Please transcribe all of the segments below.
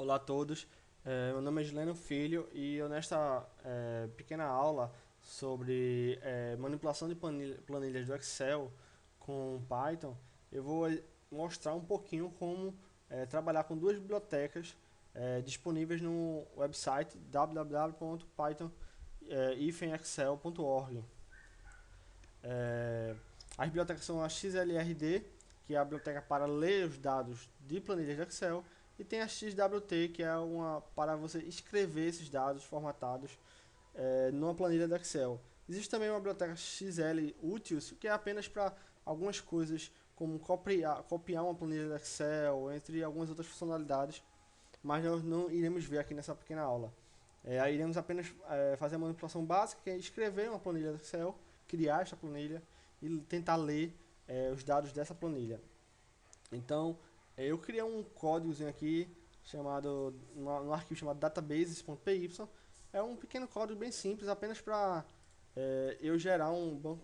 Olá a todos, meu nome é Gileno Filho e eu nesta pequena aula sobre manipulação de planilhas do Excel com Python, eu vou mostrar um pouquinho como trabalhar com duas bibliotecas disponíveis no website www.python-excel.org. As bibliotecas são a XLRD, que é a biblioteca para ler os dados de planilhas de Excel, e tem a XWT, que é uma para você escrever esses dados formatados numa planilha de Excel. Existe também uma biblioteca XL Utils, que é apenas para algumas coisas, como copiar uma planilha de Excel, entre algumas outras funcionalidades, mas nós não iremos ver aqui nessa pequena aula. Aí iremos apenas fazer a manipulação básica, que é escrever uma planilha de Excel, criar esta planilha e tentar ler os dados dessa planilha. Então, eu criei um códigozinho aqui chamado no arquivo chamado databases.py. É um pequeno código bem simples, apenas para eu gerar um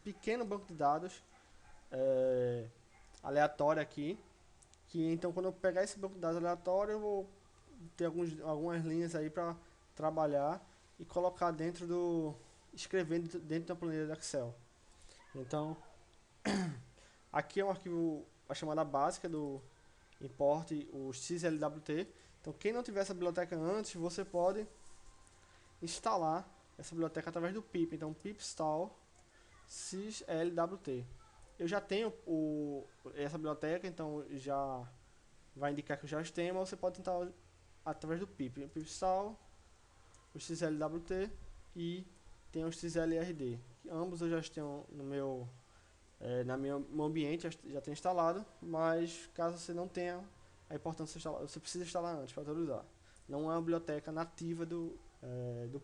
pequeno banco de dados é, aleatório aqui. Que então, quando eu pegar esse banco de dados aleatório, eu vou ter algumas linhas aí para trabalhar e colocar escrever dentro da planilha do Excel. Então, aqui é um arquivo, a chamada básica do import, o XLWT. Então, quem não tiver essa biblioteca antes, você pode instalar essa biblioteca através do pip. Então, pip install xlwt. Eu já tenho essa biblioteca, então já vai indicar que eu já tenho, mas você pode tentar através do pip. Pip install o XLWT e tem o XLRD. Ambos eu já tenho no meu ambiente, já tenho instalado, mas caso você não tenha, é importante você precisa instalar antes para autorizar. Não é uma biblioteca nativa do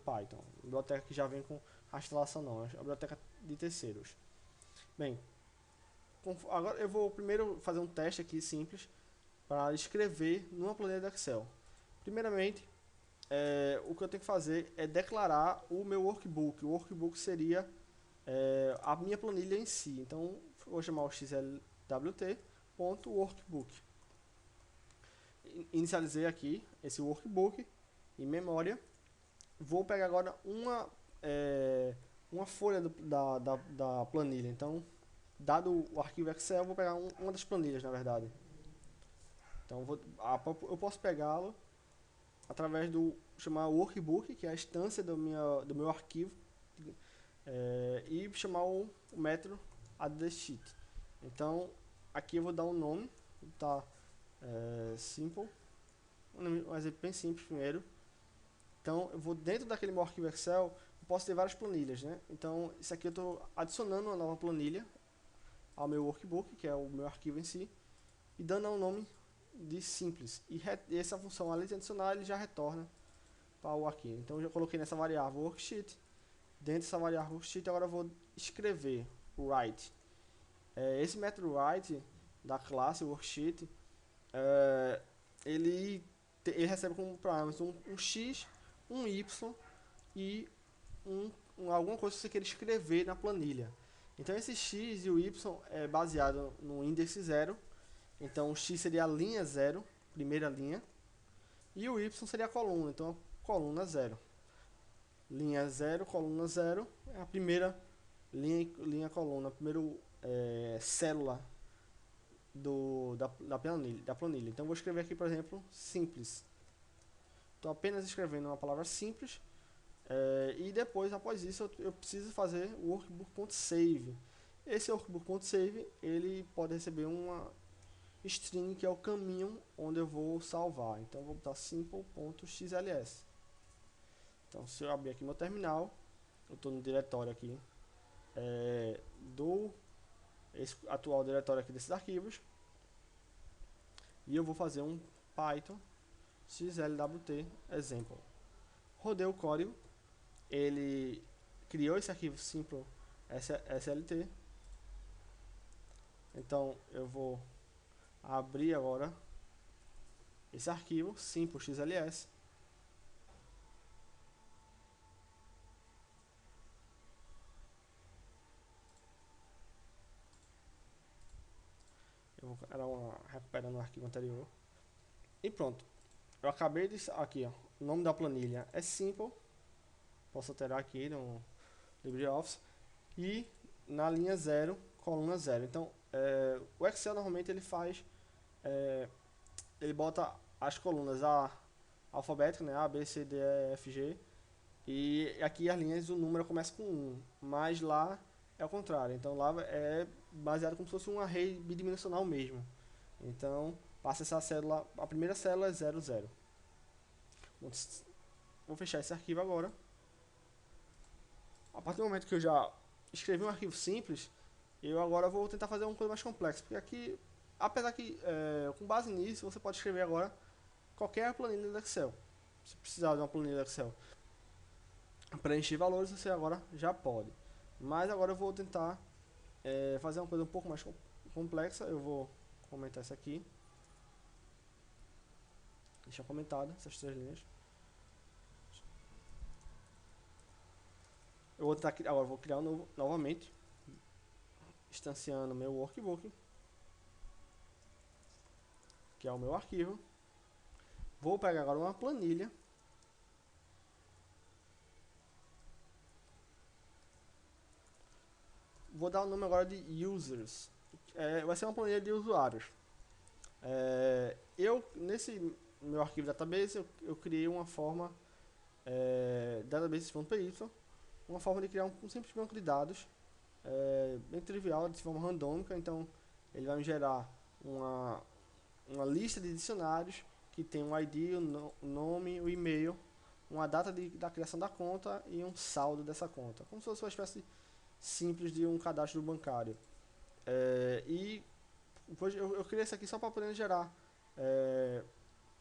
Python, biblioteca que já vem com a instalação não, é uma biblioteca de terceiros. Bem, agora eu vou primeiro fazer um teste aqui simples para escrever numa planilha de Excel. Primeiramente, o que eu tenho que fazer é declarar o meu workbook. O workbook seria a minha planilha em si. Então, vou chamar o xlwt.workbook. Inicializei aqui esse workbook em memória. Vou pegar agora uma folha da planilha. Então, dado o arquivo Excel, eu vou pegar uma das planilhas, na verdade. Então, eu posso pegá-lo através do chamar workbook, que é a instância do meu arquivo, e chamar o método addSheet. Então, aqui eu vou dar um nome, tá? Simple, um exemplo bem simples primeiro. Então, eu vou dentro daquele meu arquivo Excel, eu posso ter várias planilhas, né? Então, isso aqui eu estou adicionando uma nova planilha ao meu workbook, que é o meu arquivo em si, e dando um nome de simples. E essa função, além de adicionar, ele já retorna para o arquivo. Então, eu já coloquei nessa variável worksheet. Dentro dessa variável worksheet, agora eu vou escrever o write. Esse método write da classe worksheet, ele recebe como parâmetros um x, um y e alguma coisa que você queira escrever na planilha. Então esse x e o y é baseado no índice 0. Então o x seria a linha 0, primeira linha, e o y seria a coluna, então a coluna 0. Linha 0, coluna 0 é a primeira linha coluna, a primeira célula da planilha. Então vou escrever aqui, por exemplo, simples. Estou apenas escrevendo uma palavra simples. E depois, após isso, eu preciso fazer o workbook.save. Esse workbook.save, ele pode receber uma string que é o caminho onde eu vou salvar. Então eu vou botar simple.xls. Então se eu abrir aqui meu terminal, eu estou no diretório aqui do esse atual diretório aqui desses arquivos, e eu vou fazer um Python xlwt example. Rodei o código, ele criou esse arquivo simple slt. Então eu vou abrir agora esse arquivo simple xls. Eu vou recuperando o arquivo anterior e pronto. eu acabei de... Aqui, ó. O nome da planilha é Simple. Posso alterar aqui no LibreOffice. E na linha 0, coluna 0. Então, o Excel normalmente ele faz... ele bota as colunas alfabéticas, né? A, B, C, D, E, F, G. E aqui as linhas, o número começa com 1. Mas lá é o contrário. Então lá é baseado como se fosse um array bidimensional mesmo. Então, passa essa célula, a primeira célula é 0, 0. Vou fechar esse arquivo agora. A partir do momento que eu já escrevi um arquivo simples, eu agora vou tentar fazer uma coisa mais complexa. Porque aqui, apesar que com base nisso, você pode escrever agora qualquer planilha do Excel. Se precisar de uma planilha do Excel, preencher valores, você agora já pode. Mas agora eu vou tentar fazer uma coisa um pouco mais complexa. Eu vou comentar isso aqui. Deixa comentado essas 3 linhas. Eu vou tentar criar, agora vou criar um novo, novamente, instanciando meu workbook, que é o meu arquivo. Vou pegar agora uma planilha. Vou dar o nome agora de users. Vai ser uma planilha de usuários. Nesse meu arquivo database, eu criei uma forma database.py, uma forma de criar um simples banco de dados, bem trivial, de forma randômica. Então, ele vai me gerar uma lista de dicionários que tem um ID, o nome, o e-mail, uma data da criação da conta e um saldo dessa conta, como se fosse uma espécie simples de um cadastro bancário. E eu criei isso aqui só para poder gerar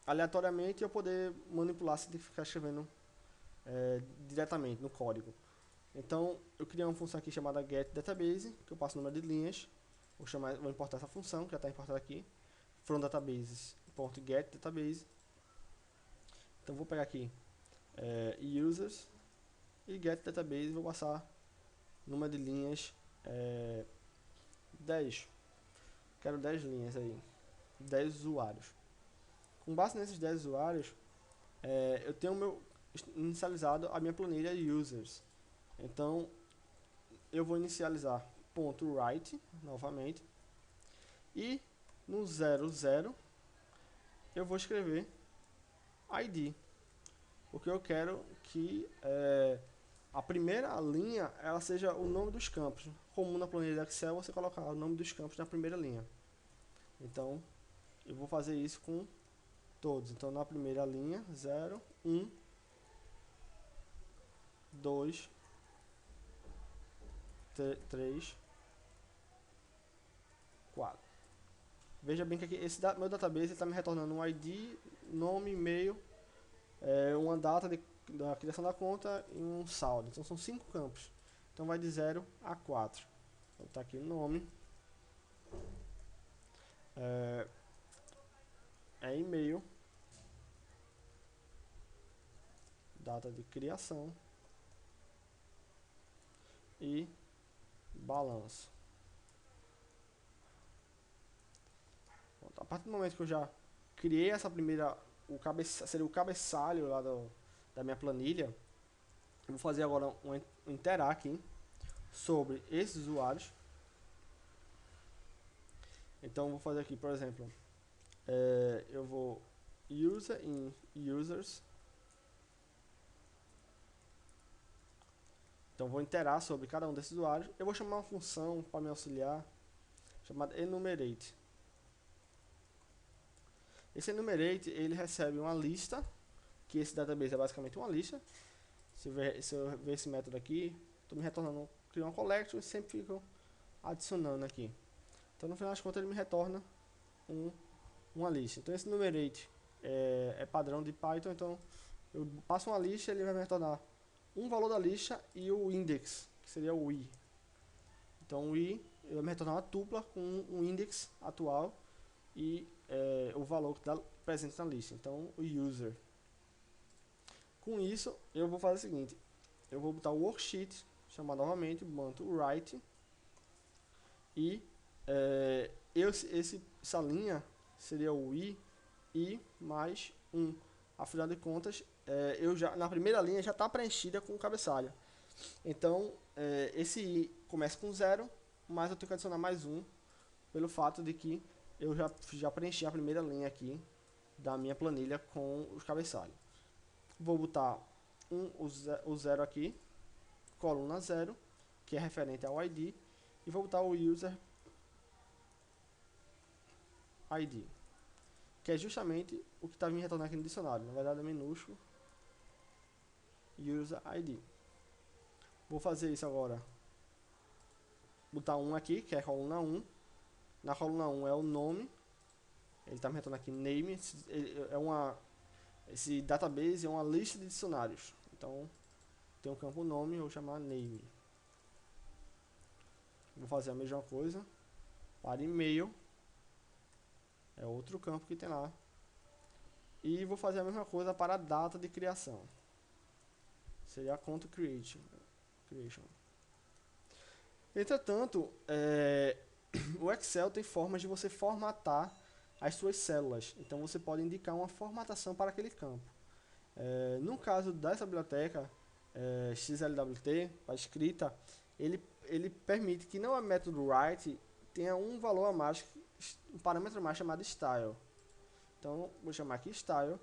aleatoriamente e eu poder manipular sem ter que ficar escrevendo diretamente no código. Então eu criei uma função aqui chamada getDatabase, que eu passo o número de linhas. Vou importar essa função que já está importada aqui, from databases.getDatabase. Então vou pegar aqui users e getDatabase, vou passar número de linhas 10. Quero 10 linhas aí, 10 usuários. Com base nesses 10 usuários, eu tenho inicializado a minha planilha users. Então eu vou inicializar .write novamente e no 00 eu vou escrever ID, porque eu quero que a primeira linha ela seja o nome dos campos. Comum na planilha Excel você colocar o nome dos campos na primeira linha. Então eu vou fazer isso com todos. Então na primeira linha 0, 1, 2, 3, 4. Veja bem que aqui meu database está me retornando um ID, nome, e-mail, uma data da criação da conta e um saldo. Então são 5 campos. Então vai de 0 a 4. Vou botar aqui o nome. E-mail. Data de criação. E balanço. A partir do momento que eu já criei essa primeira, seria o cabeçalho lá da minha planilha, eu vou fazer agora um iterar aqui sobre esses usuários. Então vou fazer aqui, por exemplo, eu vou user em users. Então vou iterar sobre cada um desses usuários. Eu vou chamar uma função para me auxiliar chamada enumerate. Esse enumerate ele recebe uma lista, que esse database é basicamente uma lista. Se eu ver esse método aqui, estou me retornando, criar uma collection e sempre fico adicionando aqui. Então no final das contas ele me retorna uma lista. Então esse enumerate é padrão de Python, então eu passo uma lista, ele vai me retornar um valor da lista e o index, que seria o i. Então o i vai me retornar uma tupla com um index atual e o valor que está presente na lista. Então o user. Com isso eu vou fazer o seguinte, eu vou botar o worksheet, chamar novamente .write e essa linha seria o i e mais 1. Afinal de contas, eu já, na primeira linha já está preenchida com o cabeçalho. Então, esse i começa com 0, mas eu tenho que adicionar mais 1, pelo fato de que eu já preenchi a primeira linha aqui da minha planilha com os cabeçalhos. Vou botar o 0 aqui, coluna 0, que é referente ao ID, e vou botar o user ID, que é justamente o que está me retornando aqui no dicionário. Na verdade é minúsculo, user ID. Vou fazer isso agora. Botar 1 aqui, que é a coluna 1. Na coluna 1 é o nome. Ele está me retornando aqui name. Esse database é uma lista de dicionários. Então, tem um campo nome, eu vou chamar name. Vou fazer a mesma coisa para e-mail. É outro campo que tem lá. E vou fazer a mesma coisa para a data de criação. Seria a conta creation. Entretanto, o Excel tem formas de você formatar as suas células. Então você pode indicar uma formatação para aquele campo. No caso dessa biblioteca, XLWT, para escrita, ele permite que não a método write tenha um valor a mais, um parâmetro a mais chamado style. Então, vou chamar aqui style.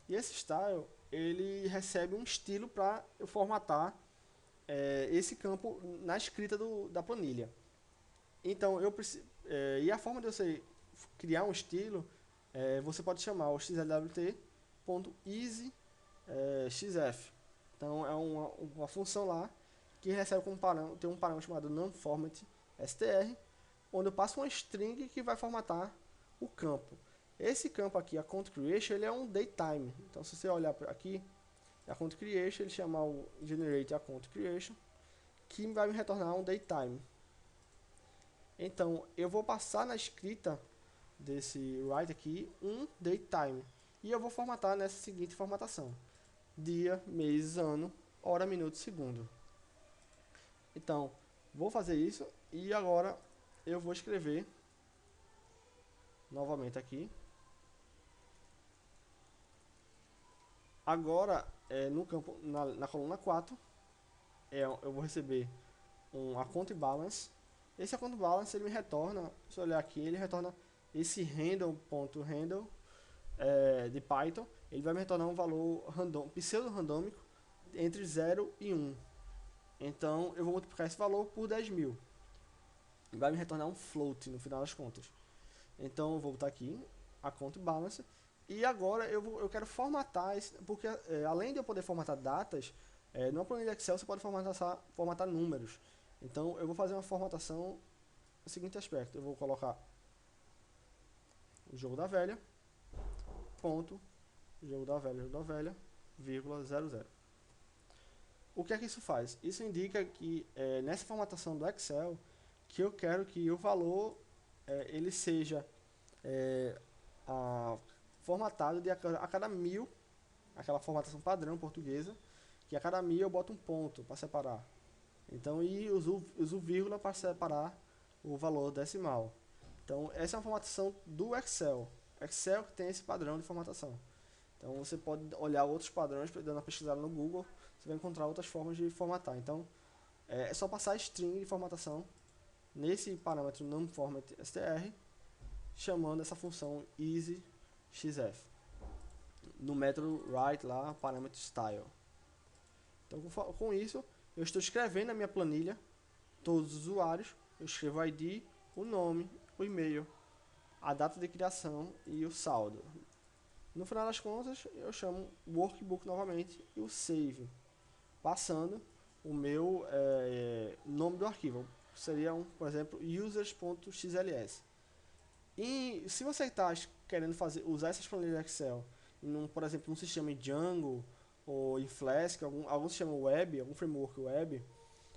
E esse style, ele recebe um estilo para eu formatar esse campo na escrita da planilha. Então, e a forma de você criar um estilo, você pode chamar o xlwt.easyxf. Então, é uma função lá que recebe como parâmetro, tem um parâmetro chamado nonformatstr, onde eu passo uma string que vai formatar o campo. Esse campo aqui, a count creation, ele é um datetime. Então, se você olhar aqui, a count creation, ele chama o generate a count creation, que vai me retornar um datetime. Então, eu vou passar na escrita desse write aqui um datetime. E eu vou formatar nessa seguinte formatação: dia, mês, ano, hora, minuto, segundo. Então, vou fazer isso e agora eu vou escrever novamente aqui. Agora, no campo, na coluna 4, eu vou receber um account balance. Esse account balance ele me retorna, se eu olhar aqui, ele retorna esse handle.handle de Python. Ele vai me retornar um valor pseudo-randômico entre 0 e 1. Então, eu vou multiplicar esse valor por 10.000. Vai me retornar um float no final das contas. Então, eu vou botar aqui account balance. E agora eu quero formatar, porque além de eu poder formatar datas, numa planilha Excel você pode formatar números. Então eu vou fazer uma formatação no seguinte aspecto: eu vou colocar o jogo da velha, ponto, jogo da velha, vírgula 00. O que é que isso faz? Isso indica que nessa formatação do Excel, que eu quero que o valor ele seja formatado a cada 1000, aquela formatação padrão portuguesa, que a cada 1000 eu boto um ponto para separar. Então, e uso vírgula para separar o valor decimal. Então, essa é uma formatação do Excel. Excel que tem esse padrão de formatação. Então, você pode olhar outros padrões, dando uma pesquisada no Google, você vai encontrar outras formas de formatar. Então, é só passar a string de formatação nesse parâmetro nonformatstr, chamando essa função easyxf no método write lá, parâmetro style. Então, com isso, eu estou escrevendo na minha planilha todos os usuários. Eu escrevo o ID, o nome, o e-mail, a data de criação e o saldo. No final das contas, eu chamo o workbook novamente e o save, passando o meu nome do arquivo. Seria, por exemplo, users.xls. E se você está querendo usar essas planilhas Excel, por exemplo, num sistema em Django ou em Flask, algum sistema web, algum framework web,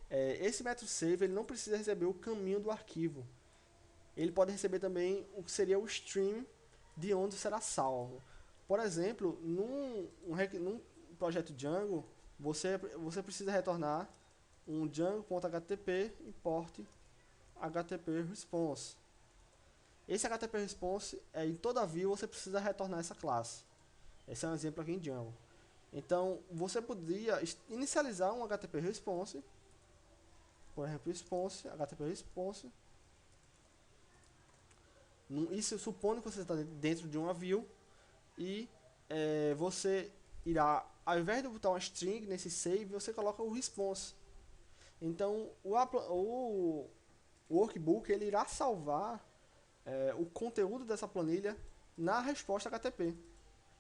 esse método save ele não precisa receber o caminho do arquivo. Ele pode receber também o que seria o stream de onde será salvo. Por exemplo, num projeto Django, você precisa retornar um django.http import http response. Esse HTTP Response, em toda view você precisa retornar essa classe. Esse é um exemplo aqui em Django. Então, você poderia inicializar um HTTP Response, por exemplo, response, HTTP Response. Isso supõe que você está dentro de uma view e você irá, ao invés de botar uma string nesse save, você coloca o response. Então, o workbook ele irá salvar o conteúdo dessa planilha na resposta HTTP,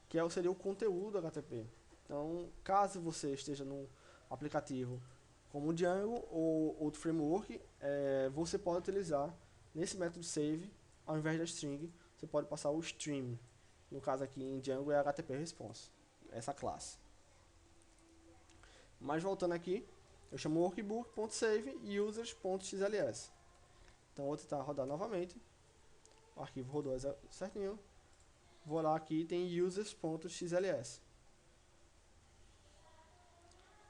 que seria o conteúdo HTTP. Então, caso você esteja num aplicativo como o Django ou outro framework, você pode utilizar nesse método save, ao invés da string, você pode passar o stream. No caso aqui em Django é HTTP response, essa classe. Mas voltando aqui, eu chamo workbook.save users.xls. Então vou tentar rodar novamente. O arquivo rodou certinho. Vou lá aqui e tem users.xls.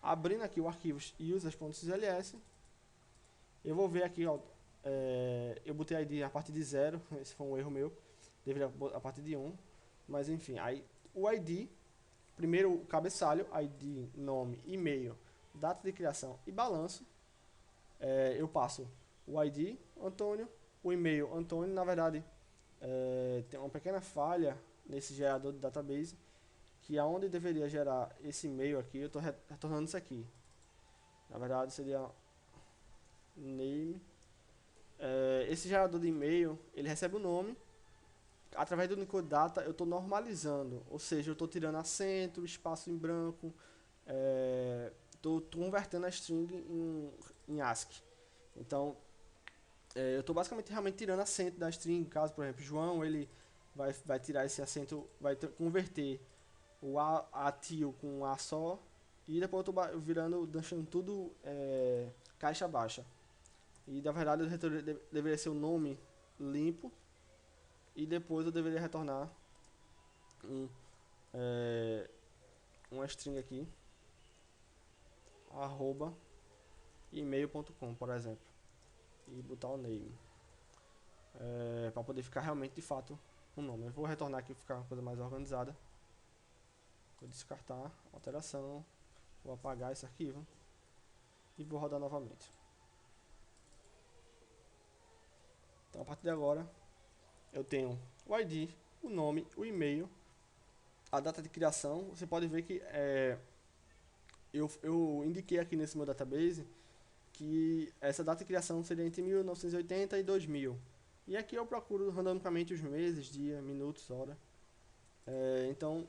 Abrindo aqui o arquivo users.xls, eu vou ver aqui, ó, eu botei a ID a partir de 0, esse foi um erro meu, deveria a partir de 1, mas enfim, aí o ID, primeiro o cabeçalho, ID, nome, e-mail, data de criação e balanço, eu passo o ID, Antônio, o e-mail, Antônio, na verdade, tem uma pequena falha nesse gerador de database, que aonde deveria gerar esse e-mail aqui, eu estou retornando isso aqui. Na verdade seria name. Esse gerador de e-mail, ele recebe o nome. Através do Unicode Data eu estou normalizando, ou seja, eu estou tirando acento, espaço em branco, estou convertendo a string em ASCII. Então, eu estou basicamente realmente tirando acento da string. Caso, por exemplo, João, ele vai tirar esse acento, vai converter o A tio com um A só, e depois eu estou deixando tudo caixa baixa. E na verdade eu deveria ser o nome limpo, e depois eu deveria retornar uma string aqui, arroba email.com, por exemplo, e botar o name, para poder ficar realmente de fato um nome. Eu vou retornar aqui para ficar uma coisa mais organizada. Vou descartar, alteração, vou apagar esse arquivo e vou rodar novamente. Então a partir de agora eu tenho o ID, o nome, o e-mail, a data de criação. Você pode ver que eu indiquei aqui nesse meu database que essa data de criação seria entre 1980 e 2000. E aqui eu procuro randomicamente os meses, dia, minutos, hora. Então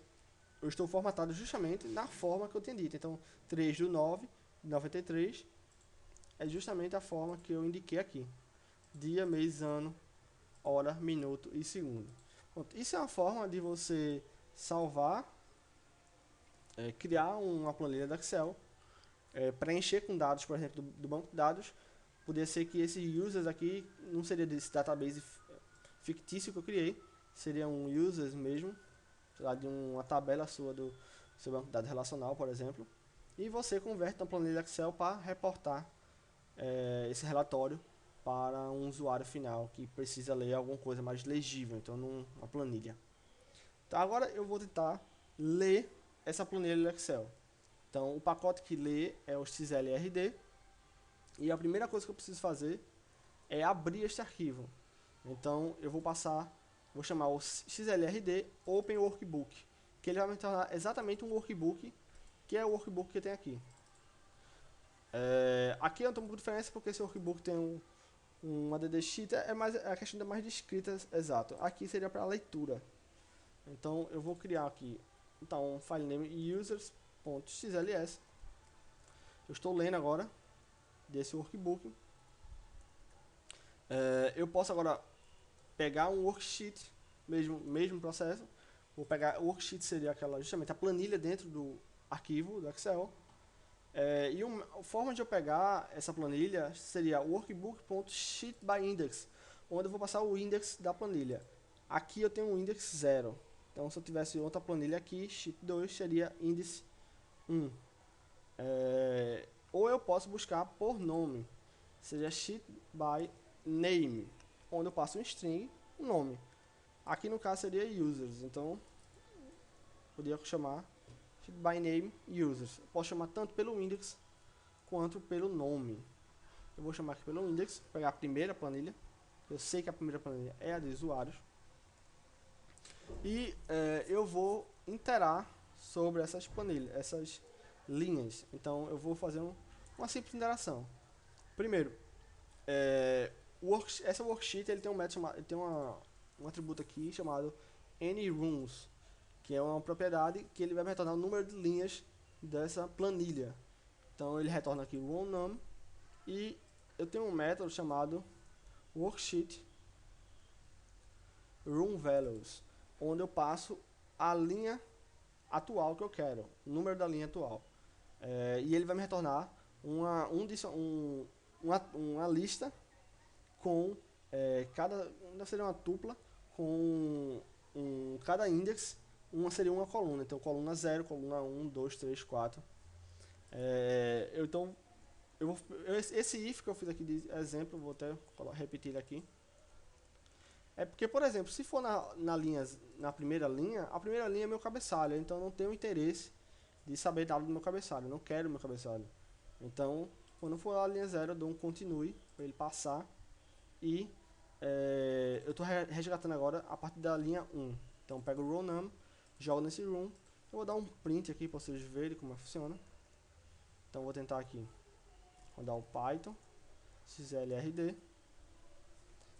eu estou formatado justamente na forma que eu tinha dito. Então 3/9/93 é justamente a forma que eu indiquei aqui: dia, mês, ano, hora, minuto e segundo. Pronto, isso é uma forma de você salvar, criar uma planilha do Excel, preencher com dados, por exemplo, do banco de dados. Poderia ser que esses users aqui não seria desse database fictício que eu criei, seria um users mesmo, sei lá, de uma tabela sua do seu banco de dados relacional, por exemplo, e você converte na planilha Excel para reportar esse relatório para um usuário final que precisa ler alguma coisa mais legível, então numa planilha. Então agora eu vou tentar ler essa planilha do Excel. Então o pacote que lê é o XLRD, e a primeira coisa que eu preciso fazer é abrir este arquivo. Então eu vou chamar o XLRD Open Workbook, que ele vai me tornar exatamente um workbook, que é o workbook que tem aqui. Aqui eu não tenho muita diferença porque esse workbook tem uma DD sheet, a questão mais de escrita, exato. Aqui seria para leitura. Então eu vou criar aqui um file name users.xls. Eu estou lendo agora desse workbook. Eu posso agora pegar um worksheet, mesmo processo. Vou pegar o worksheet, seria justamente a planilha dentro do arquivo do Excel. E a forma de eu pegar essa planilha seria workbook.sheetByIndex, onde eu vou passar o index da planilha. Aqui eu tenho um index 0. Então se eu tivesse outra planilha aqui, sheet 2 seria índice 1. Ou eu posso buscar por nome, seja sheet by name, onde eu passo um string um nome. Aqui no caso seria users, então poderia chamar by name users. Eu posso chamar tanto pelo index quanto pelo nome. Eu vou chamar aqui pelo index, pegar a primeira planilha. Eu sei que a primeira planilha é a de usuários. E eu vou iterar sobre essas planilhas, essas linhas. Então eu vou fazer uma simples interação. Primeiro, essa worksheet ele tem um método chamado, ele tem um atributo aqui chamado anyRooms, que é uma propriedade que ele vai me retornar o número de linhas dessa planilha. Então ele retorna aqui o rownum e eu tenho um método chamado worksheet roomValues, onde eu passo a linha atual que eu quero, o número da linha atual. E ele vai me retornar uma lista com seria uma tupla com cada index, seria uma coluna. Então coluna 0, coluna 1, 2, 3, 4. Então esse if que eu fiz aqui de exemplo, vou até repetir ele aqui. É porque, por exemplo, se for na primeira linha, a primeira linha é meu cabeçalho, então eu não tenho interesse de saber dado do meu cabeçalho, eu não quero meu cabeçalho. Então, quando for a linha 0, eu dou um continue para ele passar e eu estou resgatando agora a partir da linha 1. Então, eu pego o rownum, jogo nesse room, eu vou dar um print aqui para vocês verem como funciona. Então, eu vou tentar aqui rodar o Python, xlrd,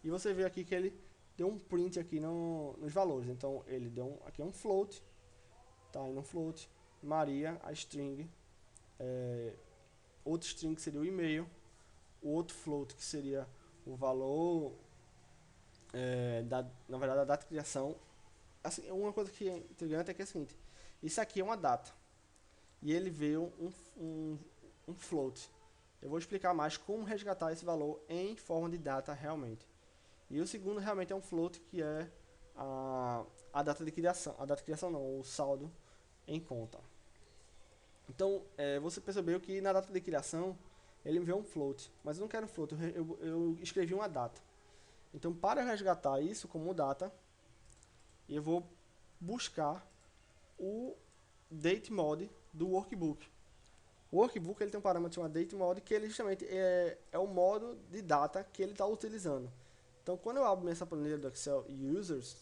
e você vê aqui que ele deu um print aqui nos valores. Então ele deu aqui um float, tá aí no float, Maria, a string, outro string que seria o e-mail, o outro float que seria o valor, na verdade a data de criação. Assim, uma coisa que é intrigante é que é o seguinte, isso aqui é uma data, e ele veio um float. Eu vou explicar mais como resgatar esse valor em forma de data realmente. E o segundo realmente é um float, que é a data de criação. A data de criação não, o saldo em conta. Então, você percebeu que na data de criação, ele enviou um float. Mas eu não quero um float, eu escrevi uma data. Então, para resgatar isso como data, eu vou buscar o dateMod do workbook. O workbook ele tem um parâmetro chamado dateMod, que ele justamente é o modo de data que ele está utilizando. Então, quando eu abro essa planilha do Excel Users,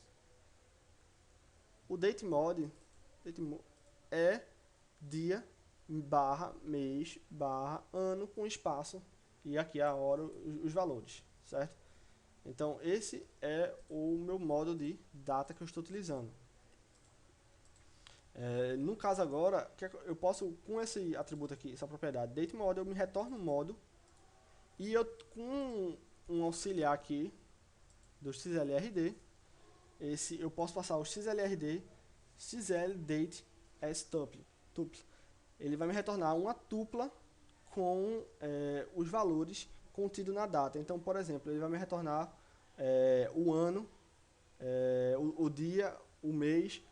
o dateMod é dia, mês, ano com espaço, e aqui a hora, os valores, certo? Então, esse é o meu modo de data que eu estou utilizando. No caso agora, eu posso, com esse atributo aqui, essa propriedade dateMod, eu me retorno um modo, e eu, com um auxiliar aqui, do xlrd, eu posso passar o xlrd xldate as tuple. Ele vai me retornar uma tupla com os valores contidos na data. Então, por exemplo, ele vai me retornar o ano, o dia, o mês,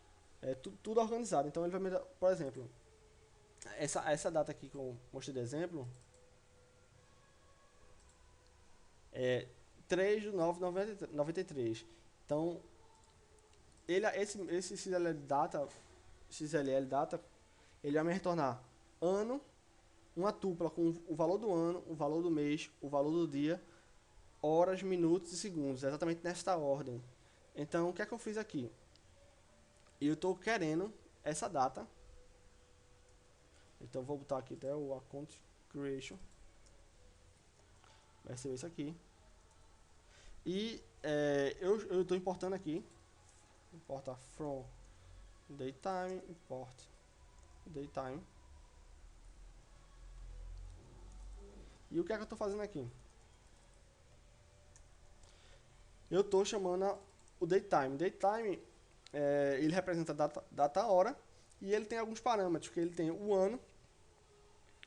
tudo organizado. Então, ele vai me dar, por exemplo, essa data aqui que eu mostrei de exemplo, 3 de 9 de 93. Então, esse XLL Data, ele vai me retornar ano, uma tupla com o valor do ano, o valor do mês, o valor do dia, horas, minutos e segundos, exatamente nesta ordem. Então, o que é que eu fiz aqui? Eu estou querendo essa data. Então, vou botar aqui até o account creation. Vai ser isso aqui. E eu estou importando aqui, importa from datetime, import datetime. E o que é que eu estou fazendo aqui? Eu estou chamando o datetime. Datetime, ele representa data hora, e ele tem alguns parâmetros, que ele tem o ano.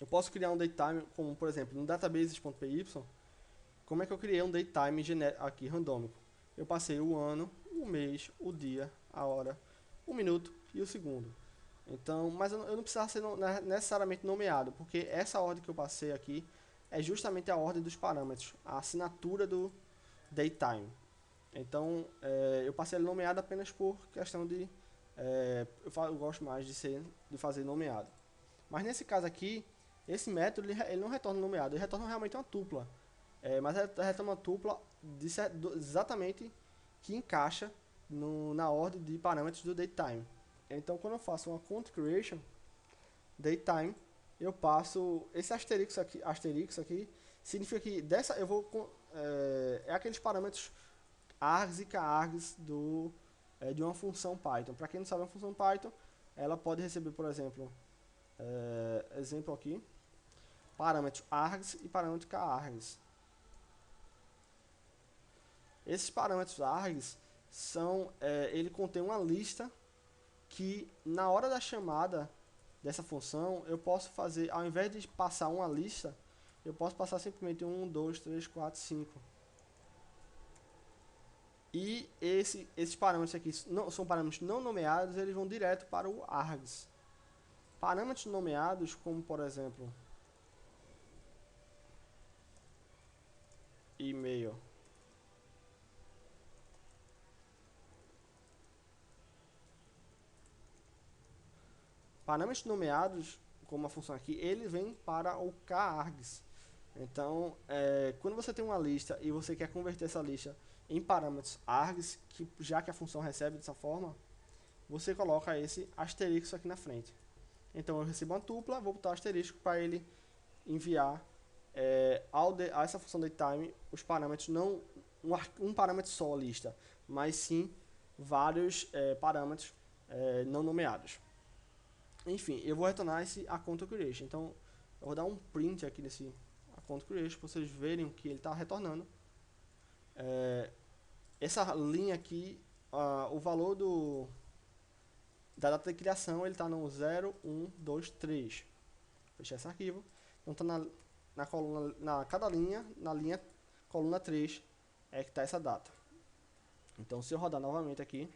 Eu posso criar um datetime, como por exemplo, no databases.py. Como é que eu criei um datetime aqui randômico? Eu passei o ano, o mês, o dia, a hora, o minuto e o segundo. Então, mas eu não precisava ser necessariamente nomeado, porque essa ordem que eu passei aqui é justamente a ordem dos parâmetros, a assinatura do datetime. Então, eu passei ele nomeado apenas por questão de... eu gosto mais de fazer nomeado. Mas nesse caso aqui, esse método ele não retorna nomeado, ele retorna realmente uma tupla. Mas ele retorna uma tupla exatamente que encaixa na ordem de parâmetros do datetime. Então, quando eu faço uma count creation datetime, eu passo esse asterisco aqui significa que eu vou aqueles parâmetros args e cargs de uma função Python. Para quem não sabe, uma função Python, ela pode receber, por exemplo, exemplo aqui, parâmetros args e parâmetros cargs. Esses parâmetros args ele contém uma lista que na hora da chamada dessa função eu posso fazer, ao invés de passar uma lista, eu posso passar simplesmente 1, 2, 3, 4, 5. E esses parâmetros aqui são parâmetros não nomeados, eles vão direto para o args. Parâmetros nomeados, como por exemplo e-mail, parâmetros nomeados, como a função aqui, ele vem para o cargs. Então, quando você tem uma lista e você quer converter essa lista em parâmetros args, já que a função recebe dessa forma, você coloca esse asterisco aqui na frente. Então, eu recebo uma tupla, vou botar o asterisco para ele enviar a essa função datetime os parâmetros, não um parâmetro só a lista, mas sim vários parâmetros não nomeados. Enfim, eu vou retornar esse account creation. Então, eu vou dar um print aqui nesse account creation para vocês verem que ele está retornando. Essa linha aqui, o valor da data de criação, ele está no 0, 1, 2, 3. Vou fechar esse arquivo. Então, está na coluna, cada linha, na linha coluna 3, que está essa data. Então, se eu rodar novamente aqui,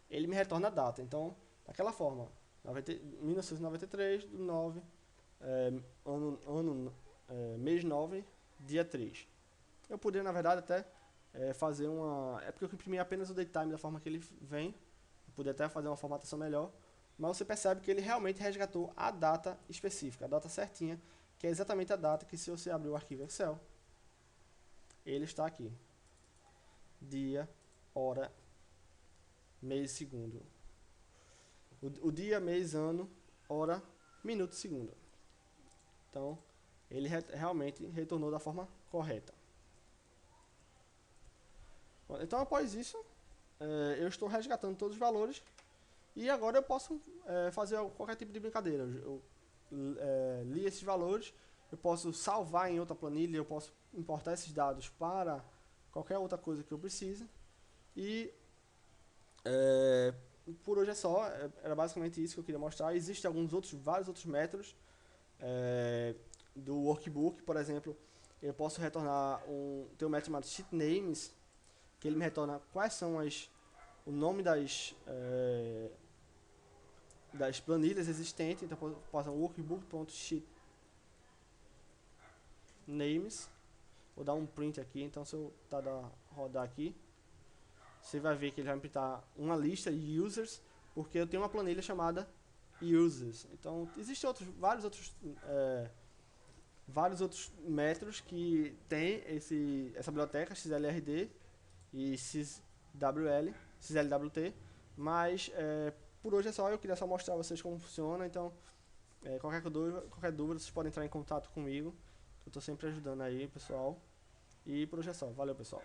ele me retorna a data. Então, daquela forma, 1993, do 9, mês 9, dia 3. Eu poderia, na verdade, até fazer uma... É porque eu imprimi apenas o datetime da forma que ele vem. Eu poderia até fazer uma formatação melhor. Mas você percebe que ele realmente resgatou a data específica, a data certinha, que é exatamente a data que, se você abrir o arquivo Excel, ele está aqui. Dia, hora, mês, segundo. O dia, mês, ano, hora, minuto, segundo. Então, ele realmente retornou da forma correta. Então, após isso, eu estou resgatando todos os valores e agora eu posso fazer qualquer tipo de brincadeira. Eu li esses valores, eu posso salvar em outra planilha, eu posso importar esses dados para qualquer outra coisa que eu precise. E por hoje é só, era basicamente isso que eu queria mostrar. Existem vários outros métodos do workbook, por exemplo. Eu posso retornar tem um método chamado sheetnames, que ele me retorna quais são o nome das planilhas existentes. Então eu posso workbook.sheetnames. Vou dar um print aqui, então se eu rodar aqui, você vai ver que ele vai me printar uma lista de users, porque eu tenho uma planilha chamada users. Então, existem vários outros métodos que tem essa biblioteca XLRD e XLWT, mas por hoje é só. Eu queria só mostrar a vocês como funciona. Então, qualquer dúvida, vocês podem entrar em contato comigo. Eu estou sempre ajudando aí, pessoal. E por hoje é só. Valeu, pessoal.